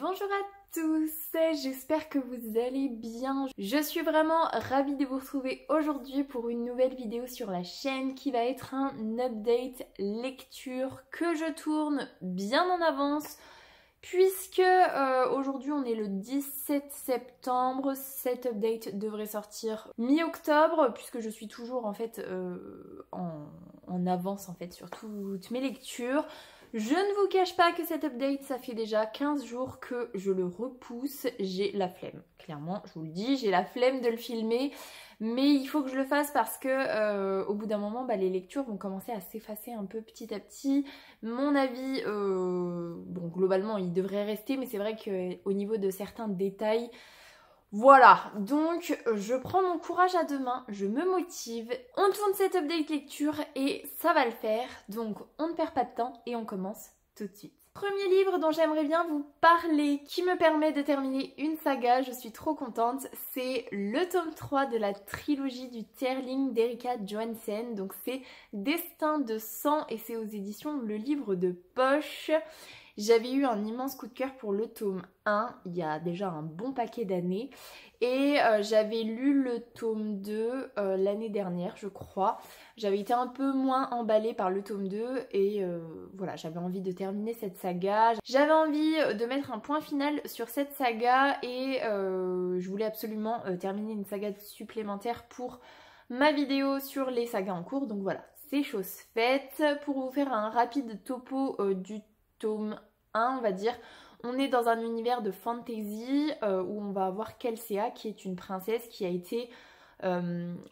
Bonjour à tous, j'espère que vous allez bien. Je suis vraiment ravie de vous retrouver aujourd'hui pour une nouvelle vidéo sur la chaîne qui va être un update lecture que je tourne bien en avance puisque aujourd'hui on est le 17 septembre, cet update devrait sortir mi-octobre puisque je suis toujours en fait en avance en fait sur toutes mes lectures. Je ne vous cache pas que cet update, ça fait déjà 15 jours que je le repousse. J'ai la flemme, clairement, je vous le dis, j'ai la flemme de le filmer. Mais il faut que je le fasse parce que au bout d'un moment, les lectures vont commencer à s'effacer un peu petit à petit. Mon avis, bon, globalement, il devrait rester, mais c'est vrai qu'au niveau de certains détails, voilà, donc je prends mon courage à deux mains, je me motive, on tourne cette update lecture et ça va le faire. Donc on ne perd pas de temps et on commence tout de suite. Premier livre dont j'aimerais bien vous parler, qui me permet de terminer une saga, je suis trop contente, c'est le tome 3 de la trilogie du Tearling d'Erika Johansen. Donc c'est Destin de sang et c'est aux éditions Le Livre de Poche. J'avais eu un immense coup de cœur pour le tome 1 il y a déjà un bon paquet d'années et j'avais lu le tome 2 l'année dernière je crois. J'avais été un peu moins emballée par le tome 2 et voilà, j'avais envie de terminer cette saga. J'avais envie de mettre un point final sur cette saga et je voulais absolument terminer une saga supplémentaire pour ma vidéo sur les sagas en cours. Donc voilà, c'est chose faite. Pour vous faire un rapide topo du tome 1, on va dire, on est dans un univers de fantasy où on va avoir Kelsea qui est une princesse qui a été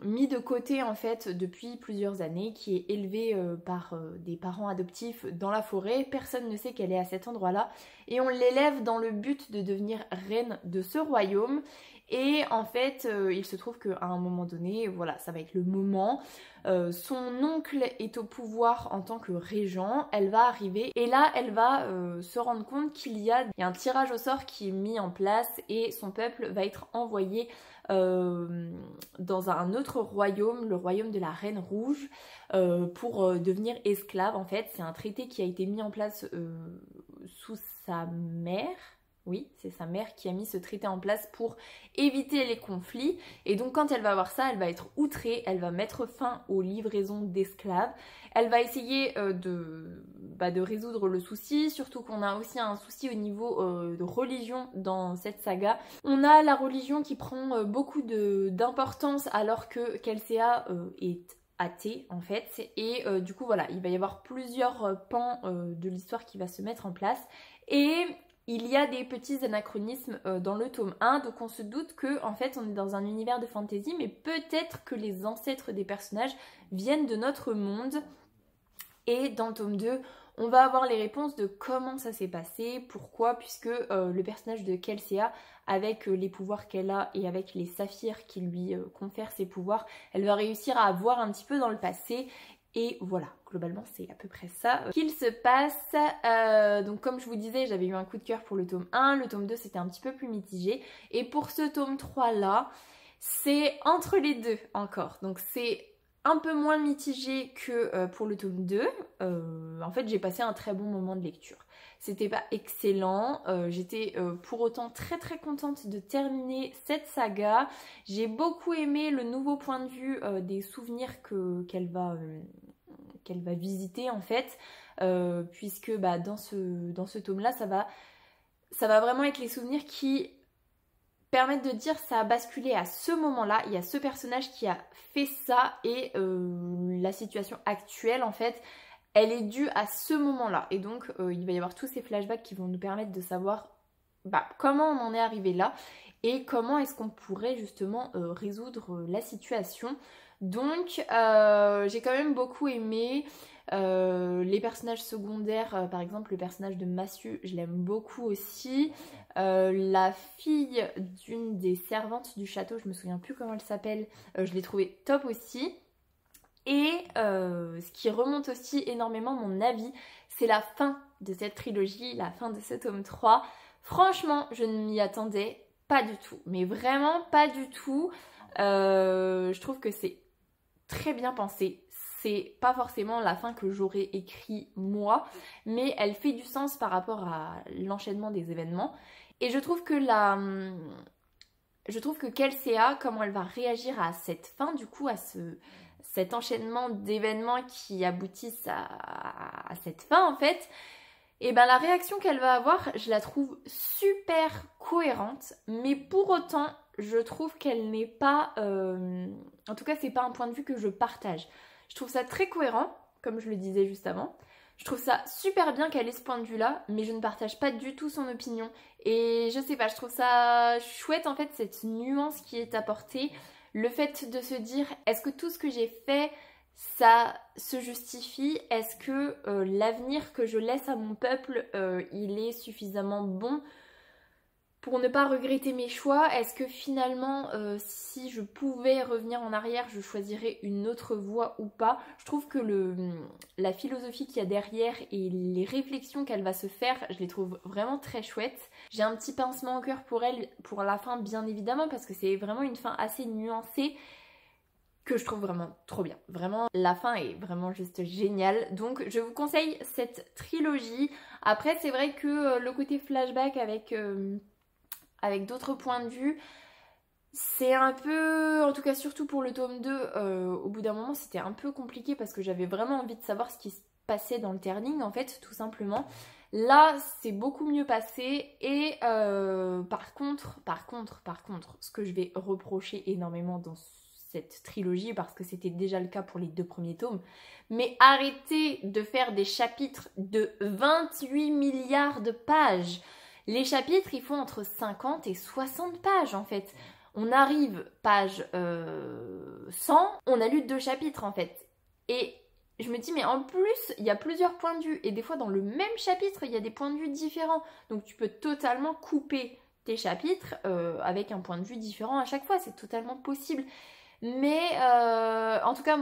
mise de côté en fait depuis plusieurs années, qui est élevée par des parents adoptifs dans la forêt. Personne ne sait qu'elle est à cet endroit là et on l'élève dans le but de devenir reine de ce royaume. Et en fait, il se trouve qu'à un moment donné, voilà, ça va être le moment. Son oncle est au pouvoir en tant que régent, elle va arriver et là, elle va se rendre compte qu'il y a un tirage au sort qui est mis en place et son peuple va être envoyé dans un autre royaume, le royaume de la Reine Rouge, pour devenir esclave. En fait, c'est un traité qui a été mis en place sous sa mère. Oui, c'est sa mère qui a mis ce traité en place pour éviter les conflits. Et donc quand elle va voir ça, elle va être outrée, elle va mettre fin aux livraisons d'esclaves. Elle va essayer de résoudre le souci, surtout qu'on a aussi un souci au niveau de religion dans cette saga. On a la religion qui prend beaucoup d'importance alors que Kelsea est athée en fait. Et du coup voilà, il va y avoir plusieurs pans de l'histoire qui va se mettre en place. Et il y a des petits anachronismes dans le tome 1, donc on se doute que en fait on est dans un univers de fantasy, mais peut-être que les ancêtres des personnages viennent de notre monde. Et dans le tome 2, on va avoir les réponses de comment ça s'est passé, pourquoi, puisque le personnage de Kelsea, avec les pouvoirs qu'elle a et avec les saphirs qui lui confèrent ses pouvoirs, elle va réussir à voir un petit peu dans le passé. Et voilà, globalement c'est à peu près ça qu'il se passe. Donc comme je vous disais, j'avais eu un coup de cœur pour le tome 1, le tome 2 c'était un petit peu plus mitigé. Et pour ce tome 3 là, c'est entre les deux encore. Donc c'est un peu moins mitigé que pour le tome 2. En fait j'ai passé un très bon moment de lecture. C'était pas excellent, j'étais pour autant très très contente de terminer cette saga. J'ai beaucoup aimé le nouveau point de vue des souvenirs qu'elle va visiter en fait, puisque dans ce tome là ça va vraiment être les souvenirs qui permettent de dire ça a basculé à ce moment là, il y a ce personnage qui a fait ça et la situation actuelle en fait elle est due à ce moment là. Et donc il va y avoir tous ces flashbacks qui vont nous permettre de savoir comment on en est arrivé là et comment est-ce qu'on pourrait justement résoudre la situation. Donc j'ai quand même beaucoup aimé les personnages secondaires, par exemple le personnage de Massu, je l'aime beaucoup aussi. La fille d'une des servantes du château, je me souviens plus comment elle s'appelle, je l'ai trouvée top aussi. Et ce qui remonte aussi énormément mon avis, c'est la fin de cette trilogie, la fin de ce tome 3. Franchement, je ne m'y attendais pas du tout, mais vraiment pas du tout. Je trouve que c'est très bien pensé, c'est pas forcément la fin que j'aurais écrit moi, mais elle fait du sens par rapport à l'enchaînement des événements. Et je trouve que Kelsea, comment elle va réagir à cette fin, du coup, à cet enchaînement d'événements qui aboutissent à cette fin, en fait, et ben la réaction qu'elle va avoir, je la trouve super cohérente, mais pour autant, je trouve qu'elle n'est pas... en tout cas, c'est pas un point de vue que je partage. Je trouve ça très cohérent, comme je le disais juste avant. Je trouve ça super bien qu'elle ait ce point de vue-là, mais je ne partage pas du tout son opinion. Et je sais pas, je trouve ça chouette en fait, cette nuance qui est apportée. Le fait de se dire, est-ce que tout ce que j'ai fait, ça se justifie? Est-ce que l'avenir que je laisse à mon peuple, il est suffisamment bon pour ne pas regretter mes choix? Est-ce que finalement, si je pouvais revenir en arrière, je choisirais une autre voie ou pas? Je trouve que la philosophie qu'il y a derrière et les réflexions qu'elle va se faire, je les trouve vraiment très chouettes. J'ai un petit pincement au cœur pour elle, pour la fin bien évidemment, parce que c'est vraiment une fin assez nuancée, que je trouve vraiment trop bien. Vraiment, la fin est vraiment juste géniale. Donc je vous conseille cette trilogie. Après, c'est vrai que le côté flashback avec d'autres points de vue, c'est un peu, en tout cas surtout pour le tome 2, au bout d'un moment c'était un peu compliqué parce que j'avais vraiment envie de savoir ce qui se passait dans le turning en fait, tout simplement. Là c'est beaucoup mieux passé et par contre, ce que je vais reprocher énormément dans cette trilogie, parce que c'était déjà le cas pour les 2 premiers tomes, mais arrêtez de faire des chapitres de 28 milliards de pages. Les chapitres, ils font entre 50 et 60 pages en fait. On arrive page 100, on a lu 2 chapitres en fait. Et je me dis, mais en plus, il y a plusieurs points de vue. Et des fois, dans le même chapitre, il y a des points de vue différents. Donc tu peux totalement couper tes chapitres avec un point de vue différent à chaque fois. C'est totalement possible. Mais en tout cas...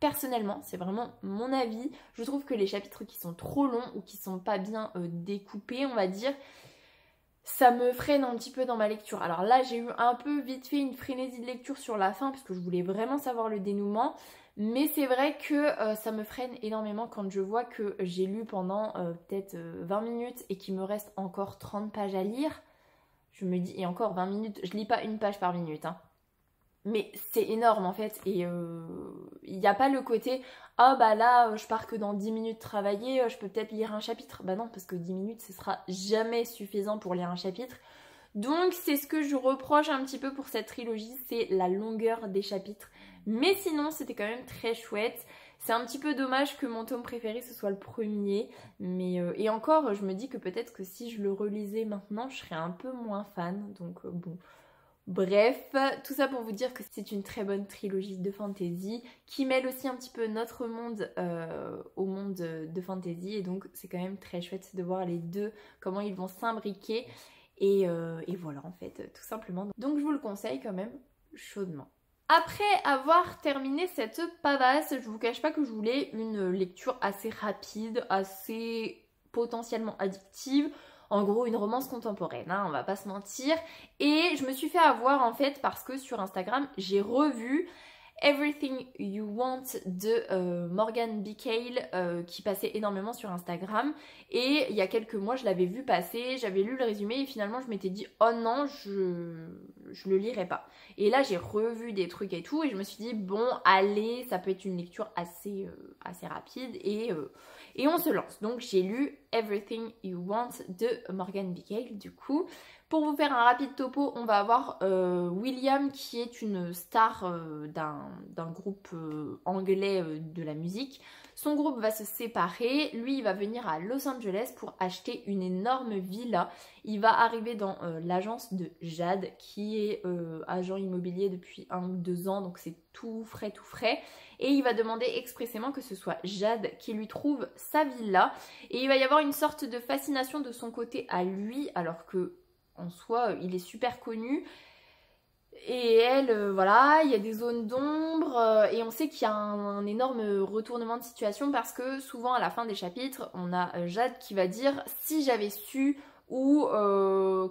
Personnellement, c'est vraiment mon avis, je trouve que les chapitres qui sont trop longs ou qui sont pas bien découpés, on va dire, ça me freine un petit peu dans ma lecture. Alors là, j'ai eu un peu vite fait une frénésie de lecture sur la fin parce que je voulais vraiment savoir le dénouement. Mais c'est vrai que ça me freine énormément quand je vois que j'ai lu pendant peut-être 20 minutes et qu'il me reste encore 30 pages à lire. Je me dis, et encore 20 minutes, je lis pas une page par minute, hein. Mais c'est énorme en fait, et il n'y a pas le côté « Ah bah là, je pars que dans 10 minutes travailler, je peux peut-être lire un chapitre ». Bah non, parce que 10 minutes, ce sera jamais suffisant pour lire un chapitre. Donc c'est ce que je reproche un petit peu pour cette trilogie, c'est la longueur des chapitres. Mais sinon, c'était quand même très chouette. C'est un petit peu dommage que mon tome préféré, ce soit le premier. Mais et encore, je me dis que peut-être que si je le relisais maintenant, je serais un peu moins fan. Donc bon... Bref, tout ça pour vous dire que c'est une très bonne trilogie de fantasy qui mêle aussi un petit peu notre monde au monde de fantasy, et donc c'est quand même très chouette de voir les deux, comment ils vont s'imbriquer, et voilà en fait, tout simplement. Donc je vous le conseille quand même chaudement. Après avoir terminé cette pavasse, je vous cache pas que je voulais une lecture assez rapide, assez potentiellement addictive. En gros, une romance contemporaine, hein, on va pas se mentir. Et je me suis fait avoir en fait parce que sur Instagram, j'ai revu Everything You Want de Morgan B. Cale qui passait énormément sur Instagram. Et il y a quelques mois, je l'avais vu passer, j'avais lu le résumé et finalement, je m'étais dit « Oh non, je le lirai pas ». Et là, j'ai revu des trucs et tout et je me suis dit « Bon, allez, ça peut être une lecture assez rapide et on se lance ». Donc, j'ai lu Everything You Want de Morgan B. Cale du coup. Pour vous faire un rapide topo, on va avoir William qui est une star d'un groupe anglais de la musique. Son groupe va se séparer, lui il va venir à Los Angeles pour acheter une énorme villa. Il va arriver dans l'agence de Jade qui est agent immobilier depuis 1 ou 2 ans, donc c'est tout frais. Et il va demander expressément que ce soit Jade qui lui trouve sa villa. Et il va y avoir une sorte de fascination de son côté à lui, alors que en soi, il est super connu. Et elle, voilà, il y a des zones d'ombre et on sait qu'il y a un énorme retournement de situation parce que souvent à la fin des chapitres, on a Jade qui va dire « Si j'avais su où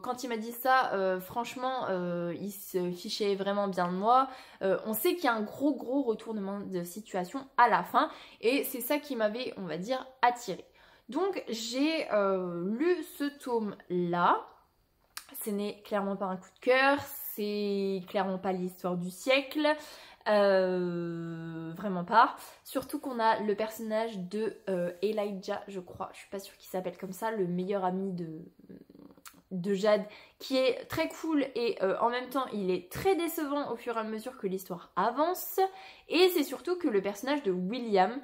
quand il m'a dit ça, franchement, il se fichait vraiment bien de moi. On sait qu'il y a un gros retournement de situation à la fin, et c'est ça qui m'avait, on va dire, attirée. Donc j'ai lu ce tome-là. Ce n'est clairement pas un coup de cœur, c'est clairement pas l'histoire du siècle, vraiment pas. Surtout qu'on a le personnage de Elijah, je crois, je suis pas sûre qu'il s'appelle comme ça, le meilleur ami de Jade, qui est très cool et en même temps il est très décevant au fur et à mesure que l'histoire avance. Et c'est surtout que le personnage de William,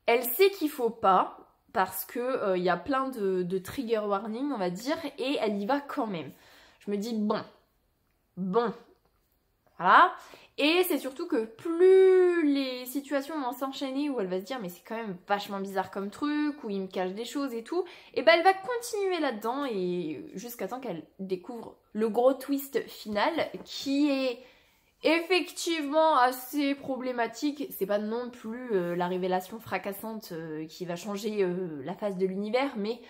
elle sait qu'il faut pas, parce que y a plein de trigger warning, on va dire, et elle y va quand même. Je me dis, bon, voilà. Et c'est surtout que plus les situations vont s'enchaîner, où elle va se dire, mais c'est quand même vachement bizarre comme truc, où il me cache des choses et tout, et ben elle va continuer là-dedans, et jusqu'à temps qu'elle découvre le gros twist final, qui est effectivement assez problématique. C'est pas non plus la révélation fracassante qui va changer la face de l'univers, mais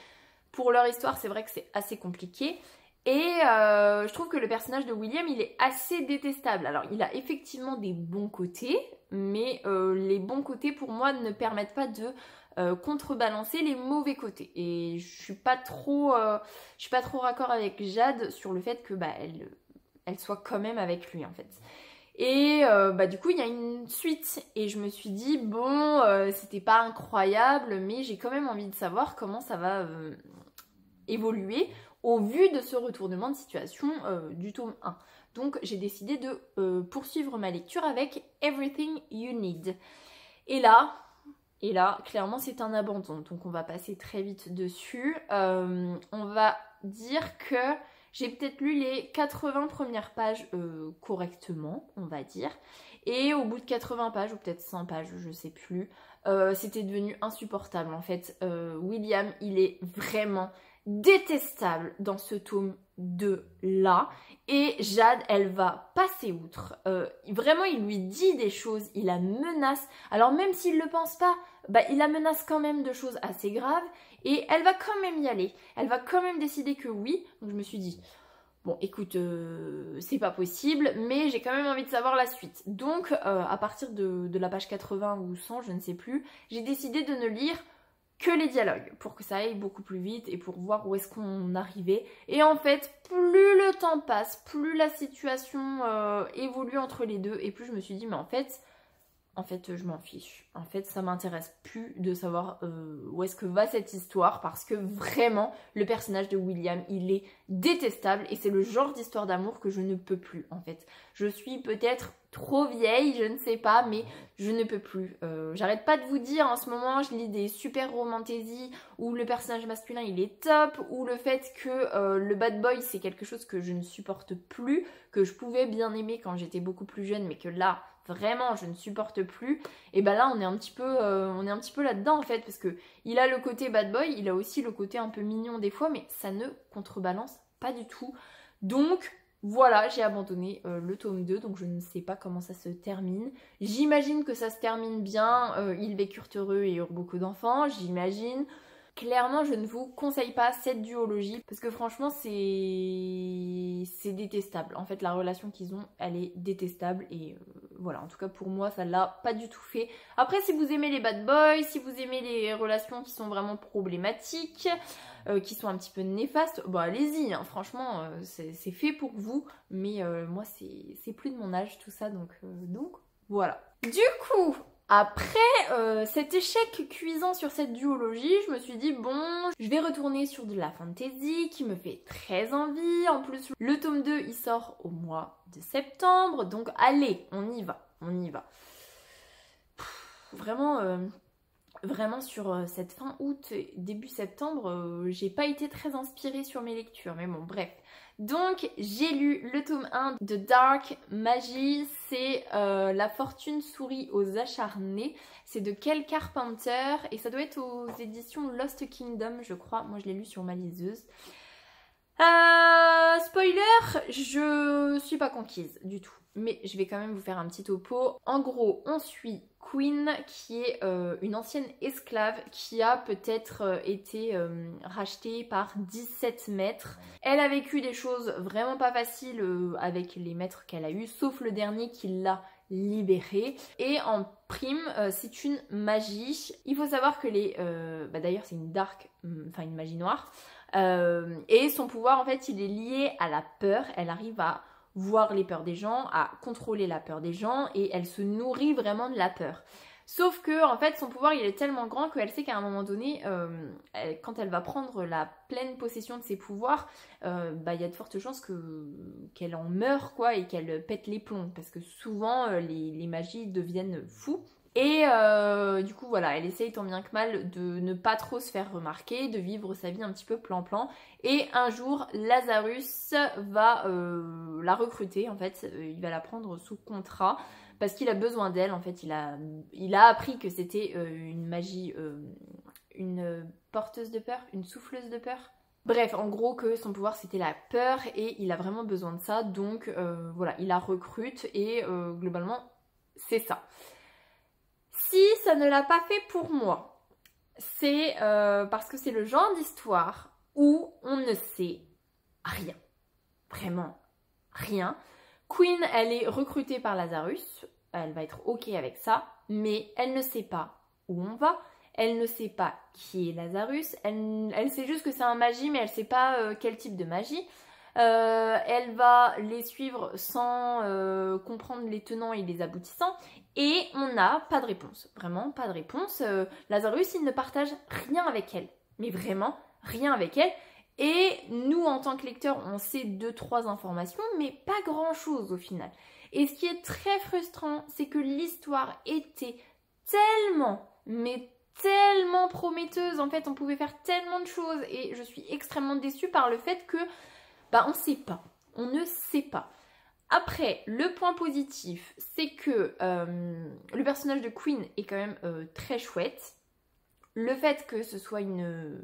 pour leur histoire c'est vrai que c'est assez compliqué. Et je trouve que le personnage de William, il est assez détestable. Alors il a effectivement des bons côtés, mais les bons côtés pour moi ne permettent pas de contrebalancer les mauvais côtés. Et je suis pas trop raccord avec Jade sur le fait que elle soit quand même avec lui en fait. Et du coup il y a une suite et je me suis dit bon c'était pas incroyable, mais j'ai quand même envie de savoir comment ça va évoluer au vu de ce retournement de situation du tome 1. Donc j'ai décidé de poursuivre ma lecture avec Everything You Need. Et là clairement c'est un abandon, donc on va passer très vite dessus. On va dire que j'ai peut-être lu les 80 premières pages correctement, on va dire. Et au bout de 80 pages, ou peut-être 100 pages, je sais plus, c'était devenu insupportable en fait. William, il est vraiment détestable dans ce tome 2 là. Et Jade, elle va passer outre. Vraiment, il lui dit des choses, il la menace. Alors même s'il le pense pas, il la menace quand même de choses assez graves. Et elle va quand même y aller. Elle va quand même décider que oui. Donc je me suis dit, bon écoute, c'est pas possible, mais j'ai quand même envie de savoir la suite. Donc à partir de la page 80 ou 100, je ne sais plus, j'ai décidé de ne lire que les dialogues pour que ça aille beaucoup plus vite et pour voir où est-ce qu'on arrivait. Et en fait, plus le temps passe, plus la situation évolue entre les deux, et plus je me suis dit mais en fait je m'en fiche. En fait ça m'intéresse plus de savoir où est-ce que va cette histoire, parce que vraiment le personnage de William, il est détestable et c'est le genre d'histoire d'amour que je ne peux plus en fait. Je suis peut-être trop vieille, je ne sais pas, mais je ne peux plus. J'arrête pas de vous dire, en ce moment je lis des super romantaisies où le personnage masculin il est top, ou le fait que le bad boy c'est quelque chose que je ne supporte plus, que je pouvais bien aimer quand j'étais beaucoup plus jeune, mais que là vraiment je ne supporte plus. Et là on est un petit peu là-dedans en fait, parce que il a le côté bad boy, il a aussi le côté un peu mignon des fois, mais ça ne contrebalance pas du tout. Donc voilà, j'ai abandonné le tome 2, donc je ne sais pas comment ça se termine. J'imagine que ça se termine bien, ils vécurent heureux et eurent beaucoup d'enfants, j'imagine. Clairement, je ne vous conseille pas cette duologie, parce que franchement, c'est détestable. En fait, la relation qu'ils ont, elle est détestable, et voilà, en tout cas pour moi, ça l'a pas du tout fait. Après, si vous aimez les bad boys, si vous aimez les relations qui sont vraiment problématiques, qui sont un petit peu néfastes, allez-y, hein, franchement, c'est fait pour vous. Mais moi, c'est plus de mon âge tout ça, donc voilà. Du coup, après cet échec cuisant sur cette duologie, je me suis dit bon, je vais retourner sur de la fantasy qui me fait très envie. En plus, le tome 2, il sort au mois de septembre, donc allez, on y va. Vraiment sur cette fin août, début septembre, j'ai pas été très inspirée sur mes lectures, mais bon, bref. Donc j'ai lu le tome 1 de Dark Magie, c'est La fortune sourit aux acharnés, c'est de Kel Carpenter et ça doit être aux éditions Lost Kingdom je crois, moi je l'ai lu sur ma liseuse. Spoiler, je suis pas conquise du tout. mais je vais quand même vous faire un petit topo. En gros, on suit Queen qui est une ancienne esclave qui a peut-être été rachetée par 17 maîtres. Elle a vécu des choses vraiment pas faciles avec les maîtres qu'elle a eus, sauf le dernier qui l'a libérée. Et en prime, c'est une magie. Il faut savoir que d'ailleurs c'est une dark, enfin une magie noire. Et son pouvoir en fait il est lié à la peur. Elle arrive à voir les peurs des gens, à contrôler la peur des gens et elle se nourrit vraiment de la peur. Sauf que en fait son pouvoir il est tellement grand qu'elle sait qu'à un moment donné, quand elle va prendre la pleine possession de ses pouvoirs, il y a de fortes chances qu'elle en meure quoi et qu'elle pète les plombs parce que souvent les magies deviennent fous. Et du coup voilà, elle essaye tant bien que mal de ne pas trop se faire remarquer, de vivre sa vie un petit peu plan-plan. Et un jour, Lazarus va la recruter, en fait, il va la prendre sous contrat parce qu'il a besoin d'elle. En fait, il a appris que c'était une magie, une porteuse de peur, une souffleuse de peur. Bref, en gros que son pouvoir c'était la peur et il a vraiment besoin de ça. Donc voilà, il la recrute et globalement c'est ça. Si ça ne l'a pas fait pour moi, c'est parce que c'est le genre d'histoire où on ne sait rien. Vraiment rien. Queen, elle est recrutée par Lazarus. Elle va être ok avec ça. Mais elle ne sait pas où on va. Elle ne sait pas qui est Lazarus. Elle sait juste que c'est un magie, mais elle ne sait pas quel type de magie. Elle va les suivre sans comprendre les tenants et les aboutissants. Et on n'a pas de réponse. Vraiment pas de réponse. Lazarus, il ne partage rien avec elle. Mais vraiment rien avec elle. Et nous, en tant que lecteurs, on sait 2-3 informations, mais pas grand-chose au final. Et ce qui est très frustrant, c'est que l'histoire était tellement, mais tellement prometteuse. En fait, on pouvait faire tellement de choses. Et je suis extrêmement déçue par le fait que, on ne sait pas. On ne sait pas. Après, le point positif, c'est que le personnage de Queen est quand même très chouette. Le fait que ce soit une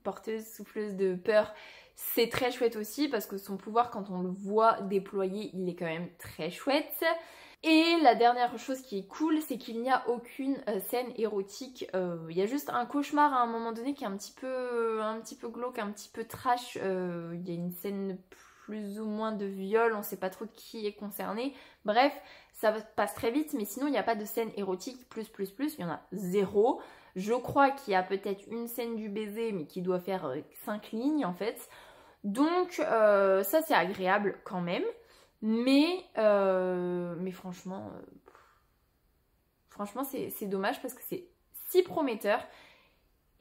porteuse, souffleuse de peur, c'est très chouette aussi parce que son pouvoir, quand on le voit déployer, il est quand même très chouette. Et la dernière chose qui est cool, c'est qu'il n'y a aucune scène érotique. Il y a juste un cauchemar à un moment donné qui est un petit peu glauque, un petit peu trash. Il y a une scène plus ou moins de viol, on sait pas trop qui est concerné. Bref, ça passe très vite, mais sinon il n'y a pas de scène érotique plus, il y en a 0. Je crois qu'il y a peut-être une scène du baiser, mais qui doit faire 5 lignes en fait. Donc ça c'est agréable quand même. Mais franchement, c'est dommage parce que c'est si prometteur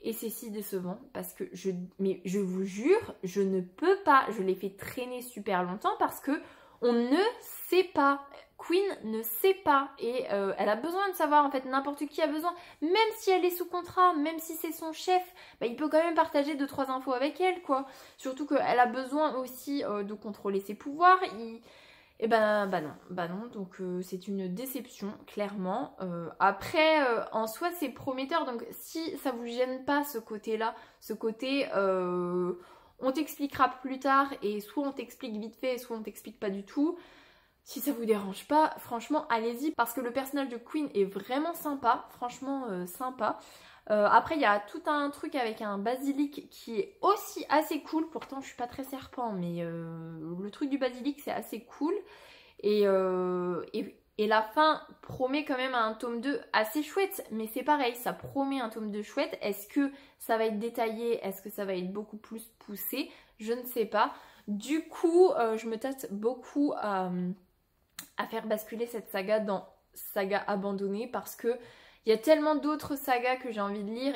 et c'est si décevant parce que je vous jure, je ne peux pas, je l'ai fait traîner super longtemps parce que on ne sait pas. Queen ne sait pas et elle a besoin de savoir, en fait, n'importe qui a besoin, même si elle est sous contrat, même si c'est son chef, il peut quand même partager 2-3 infos avec elle, quoi. Surtout qu'elle a besoin aussi de contrôler ses pouvoirs. Et non, donc c'est une déception, clairement. Après, en soi, c'est prometteur, donc si ça vous gêne pas ce côté-là, on t'expliquera plus tard, et soit on t'explique vite fait, soit on t'explique pas du tout. Si ça vous dérange pas, franchement, allez-y, parce que le personnage de Queen est vraiment sympa, franchement sympa. Après, il y a tout un truc avec un basilic qui est aussi assez cool. Pourtant, je suis pas très serpent, mais le truc du basilic, c'est assez cool. Et la fin promet quand même un tome 2 assez chouette. Mais c'est pareil, ça promet un tome 2 chouette. Est-ce que ça va être détaillé? Est-ce que ça va être beaucoup plus poussé? Je ne sais pas. Du coup, je me tâte beaucoup à faire basculer cette saga dans saga abandonnée parce que il y a tellement d'autres sagas que j'ai envie de lire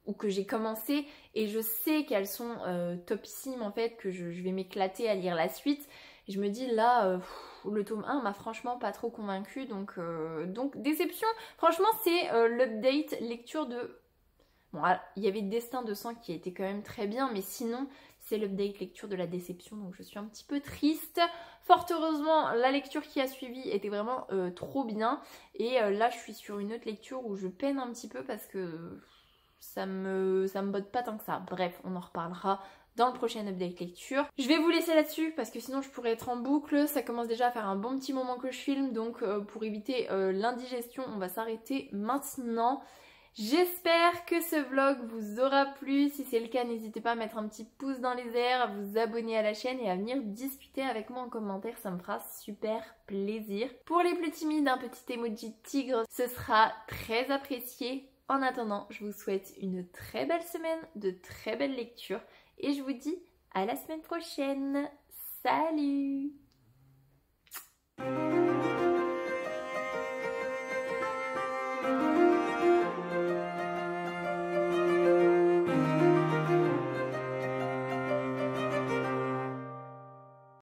ou que j'ai commencé et je sais qu'elles sont topissimes en fait, que je vais m'éclater à lire la suite. Et je me dis là, le tome 1 m'a franchement pas trop convaincue, donc déception. Franchement, c'est l'update lecture de... Bon, il y avait Destin de sang qui était quand même très bien, mais sinon, c'est l'update lecture de la déception, donc je suis un petit peu triste. Fort heureusement, la lecture qui a suivi était vraiment trop bien. Et là, je suis sur une autre lecture où je peine un petit peu parce que ça me botte pas tant que ça. Bref, on en reparlera dans le prochain update lecture. Je vais vous laisser là-dessus parce que sinon je pourrais être en boucle. Ça commence déjà à faire un bon petit moment que je filme, donc pour éviter l'indigestion, on va s'arrêter maintenant. J'espère que ce vlog vous aura plu. Si c'est le cas, n'hésitez pas à mettre un petit pouce dans les airs, à vous abonner à la chaîne et à venir discuter avec moi en commentaire, ça me fera super plaisir. Pour les plus timides, un petit emoji tigre, ce sera très apprécié. En attendant, je vous souhaite une très belle semaine, de très belles lectures et je vous dis à la semaine prochaine. Salut!